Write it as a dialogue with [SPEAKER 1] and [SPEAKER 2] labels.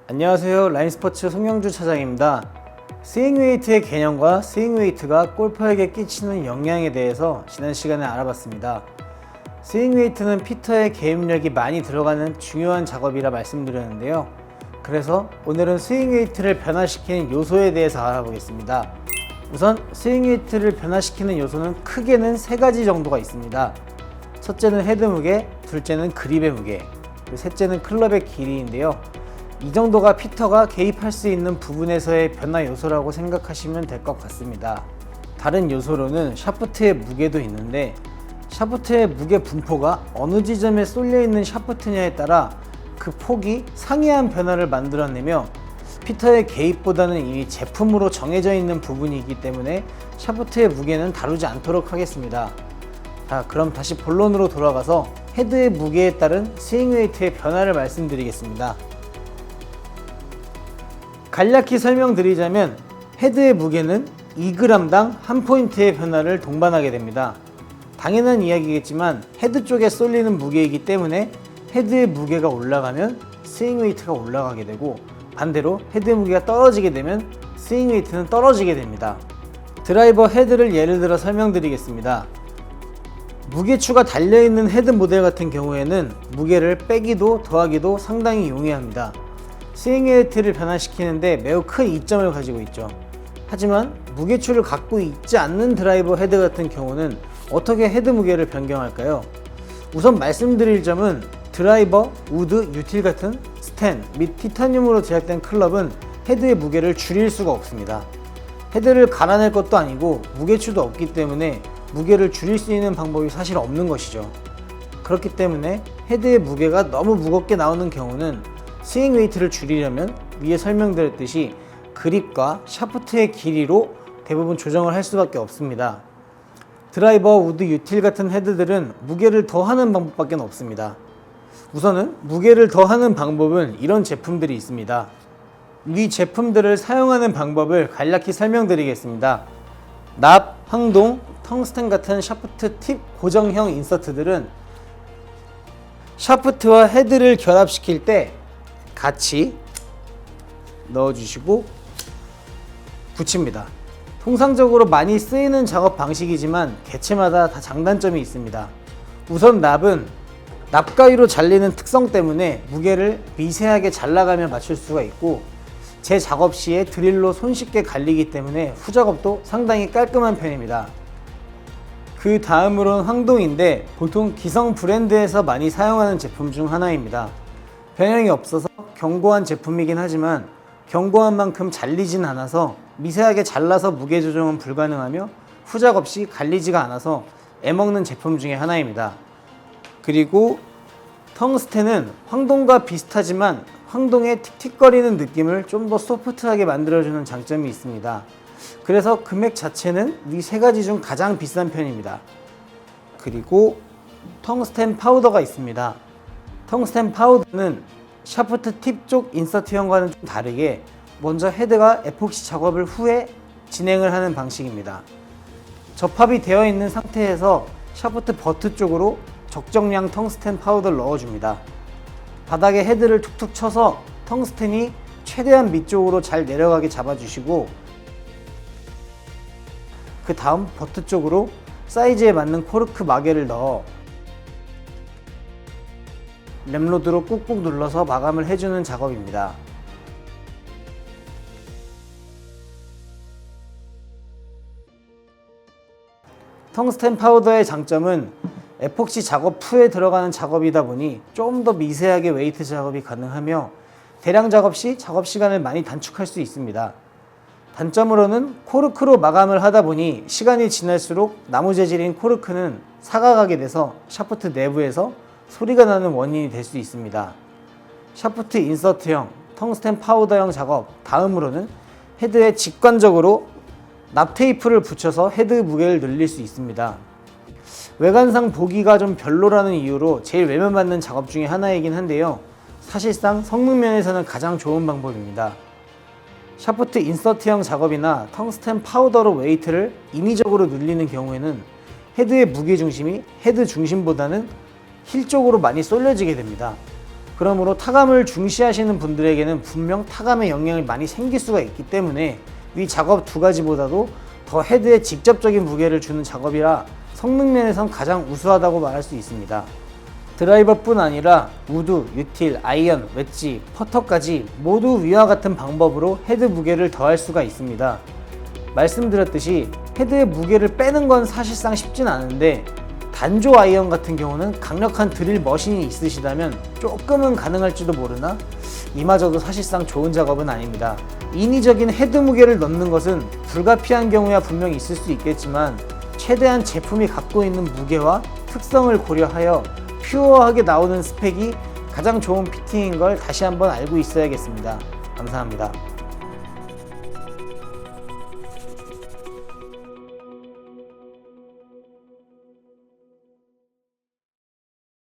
[SPEAKER 1] 안녕하세요. 라인스포츠 송영주 차장입니다. 스윙웨이트의 개념과 스윙웨이트가 골퍼에게 끼치는 영향에 대해서 지난 시간에 알아봤습니다. 스윙웨이트는 피터의 개입력이 많이 들어가는 중요한 작업이라 말씀드렸는데요. 그래서 오늘은 스윙웨이트를 변화시키는 요소에 대해서 알아보겠습니다. 우선 스윙웨이트를 변화시키는 요소는 크게는 세 가지 정도가 있습니다. 첫째는 헤드 무게, 둘째는 그립의 무게, 그리고 셋째는 클럽의 길이인데요. 이 정도가 피터가 개입할 수 있는 부분에서의 변화 요소라고 생각하시면 될 것 같습니다. 다른 요소로는 샤프트의 무게도 있는데, 샤프트의 무게 분포가 어느 지점에 쏠려 있는 샤프트냐에 따라 그 폭이 상이한 변화를 만들어내며, 피터의 개입보다는 이미 제품으로 정해져 있는 부분이기 때문에 샤프트의 무게는 다루지 않도록 하겠습니다. 자, 그럼 다시 본론으로 돌아가서 헤드의 무게에 따른 스윙웨이트의 변화를 말씀드리겠습니다. 간략히 설명드리자면 헤드의 무게는 2g당 1포인트의 변화를 동반하게 됩니다. 당연한 이야기겠지만 헤드 쪽에 쏠리는 무게이기 때문에 헤드의 무게가 올라가면 스윙웨이트가 올라가게 되고, 반대로 헤드 무게가 떨어지게 되면 스윙웨이트는 떨어지게 됩니다. 드라이버 헤드를 예를 들어 설명드리겠습니다. 무게추가 달려있는 헤드 모델 같은 경우에는 무게를 빼기도 더하기도 상당히 용이합니다. 스윙웨이트를 변화시키는데 매우 큰 이점을 가지고 있죠. 하지만 무게추를 갖고 있지 않는 드라이버 헤드 같은 경우는 어떻게 헤드 무게를 변경할까요? 우선 말씀드릴 점은 드라이버, 우드, 유틸 같은 스텐 및 티타늄으로 제작된 클럽은 헤드의 무게를 줄일 수가 없습니다. 헤드를 갈아낼 것도 아니고 무게추도 없기 때문에 무게를 줄일 수 있는 방법이 사실 없는 것이죠. 그렇기 때문에 헤드의 무게가 너무 무겁게 나오는 경우는 스윙 웨이트를 줄이려면 위에 설명드렸듯이 그립과 샤프트의 길이로 대부분 조정을 할 수밖에 없습니다. 드라이버, 우드, 유틸 같은 헤드들은 무게를 더하는 방법밖에 없습니다. 우선은 무게를 더하는 방법은 이런 제품들이 있습니다. 이 제품들을 사용하는 방법을 간략히 설명드리겠습니다. 납, 황동, 텅스텐 같은 샤프트 팁 고정형 인서트들은 샤프트와 헤드를 결합시킬 때 같이 넣어주시고 붙입니다. 통상적으로 많이 쓰이는 작업 방식이지만 개체마다 다 장단점이 있습니다. 우선 납은 납가위로 잘리는 특성 때문에 무게를 미세하게 잘라가며 맞출 수가 있고, 제 작업 시에 드릴로 손쉽게 갈리기 때문에 후작업도 상당히 깔끔한 편입니다. 그 다음으로는 황동인데 보통 기성 브랜드에서 많이 사용하는 제품 중 하나입니다. 변형이 없어서 견고한 제품이긴 하지만 견고한 만큼 잘리진 않아서 미세하게 잘라서 무게 조정은 불가능하며 후작 없이 갈리지가 않아서 애먹는 제품 중에 하나입니다. 그리고 텅스텐은 황동과 비슷하지만 황동의 틱틱거리는 느낌을 좀 더 소프트하게 만들어주는 장점이 있습니다. 그래서 금액 자체는 이 세 가지 중 가장 비싼 편입니다. 그리고 텅스텐 파우더가 있습니다. 텅스텐 파우더는 샤프트 팁 쪽 인서트형과는 좀 다르게 먼저 헤드가 에폭시 작업을 후에 진행을 하는 방식입니다. 접합이 되어 있는 상태에서 샤프트 버트 쪽으로 적정량 텅스텐 파우더를 넣어줍니다. 바닥에 헤드를 툭툭 쳐서 텅스텐이 최대한 밑쪽으로 잘 내려가게 잡아주시고, 그 다음 버트 쪽으로 사이즈에 맞는 코르크 마개를 넣어 램로드로 꾹꾹 눌러서 마감을 해주는 작업입니다. 텅스텐 파우더의 장점은 에폭시 작업 후에 들어가는 작업이다 보니 좀 더 미세하게 웨이트 작업이 가능하며 대량 작업 시 작업 시간을 많이 단축할 수 있습니다. 단점으로는 코르크로 마감을 하다 보니 시간이 지날수록 나무 재질인 코르크는 사각하게 돼서 샤프트 내부에서 소리가 나는 원인이 될 수 있습니다. 샤프트 인서트형, 텅스텐 파우더형 작업, 다음으로는 헤드에 직관적으로 납 테이프를 붙여서 헤드 무게를 늘릴 수 있습니다. 외관상 보기가 좀 별로라는 이유로 제일 외면받는 작업 중에 하나이긴 한데요. 사실상 성능 면에서는 가장 좋은 방법입니다. 샤프트 인서트형 작업이나 텅스텐 파우더로 웨이트를 인위적으로 늘리는 경우에는 헤드의 무게중심이 헤드 중심보다는 힐 쪽으로 많이 쏠려지게 됩니다. 그러므로 타감을 중시하시는 분들에게는 분명 타감에 영향이 많이 생길 수가 있기 때문에 위 작업 두 가지보다도 더 헤드에 직접적인 무게를 주는 작업이라 성능 면에선 가장 우수하다고 말할 수 있습니다. 드라이버뿐 아니라 우드, 유틸, 아이언, 웨지, 퍼터까지 모두 위와 같은 방법으로 헤드 무게를 더할 수가 있습니다. 말씀드렸듯이 헤드의 무게를 빼는 건 사실상 쉽진 않은데 단조 아이언 같은 경우는 강력한 드릴 머신이 있으시다면 조금은 가능할지도 모르나 이마저도 사실상 좋은 작업은 아닙니다. 인위적인 헤드 무게를 넣는 것은 불가피한 경우야 분명히 있을 수 있겠지만 최대한 제품이 갖고 있는 무게와 특성을 고려하여 퓨어하게 나오는 스펙이 가장 좋은 피팅인 걸 다시 한번 알고 있어야겠습니다. 감사합니다.